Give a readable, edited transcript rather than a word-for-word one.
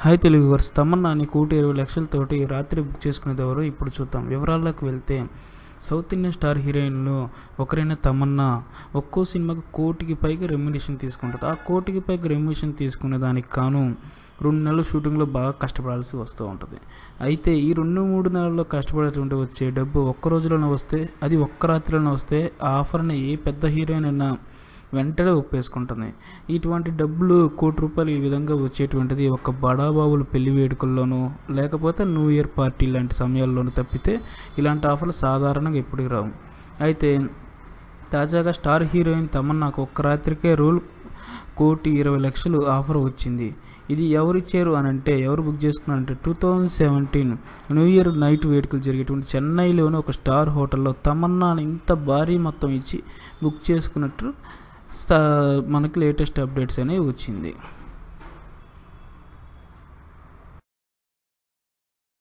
Hi Telugu verse. తమన్నాని 1,20,00,000తోటి రాత్రి బుక్ చేసుకునేది ఎవరు ఇప్పుడు చూద్దాం. వివరాల్లోకి వెళ్తే, సౌత్ ఇండియన్ స్టార్ హీరోయిన్లో ఒకరైన తమన్నా ఒక్కో సినిమాకి 1,00,00,000కి పైగా రెమ్యునేషన్ తీసుకుంటుంది. ఆ 1,00,00,000కి పైగా రెమ్యునేషన్ తీసుకునే దానికి కాను 2 నెలలు షూటింగ్లో బాగా కష్టపడాల్సి వస్తూ ఉంటుంది. అయితే ఈ 2-3 నెలల్లో కష్టపడేటువంటి వచ్చే డబ్బు ఒక్క రోజులోనే వస్తే, అది ఒక్క రాత్రిలోనే వస్తే ఆ ఆఫర్ని ఏ పెద్ద హీరోయిన్ అయినా వెంటనే ఒప్పేసుకుంటుంది. ఇటువంటి డబ్బులు ₹1,00,00,000 ఈ విధంగా వచ్చేటువంటిది ఒక బడాబాబుల పెళ్లి వేడుకల్లోనూ, లేకపోతే న్యూ ఇయర్ పార్టీ లాంటి సమయాల్లోనూ తప్పితే ఇలాంటి ఆఫర్లు సాధారణంగా ఎప్పటికి రావు. అయితే తాజాగా స్టార్ హీరోయిన్ తమన్నాకు ఒక్క రాత్రికే ₹1,20,00,000 ఆఫర్ వచ్చింది. ఇది ఎవరిచ్చారు అని అంటే, ఎవరు బుక్ చేసుకున్నారంటే 2017 న్యూ ఇయర్ నైట్ వేడుకలు జరిగేటువంటి చెన్నైలోని ఒక స్టార్ హోటల్లో తమన్నాని ఇంత భారీ మొత్తం ఇచ్చి బుక్ చేసుకున్నట్టు మనకి లేటెస్ట్ అప్డేట్స్ అనేవి వచ్చింది.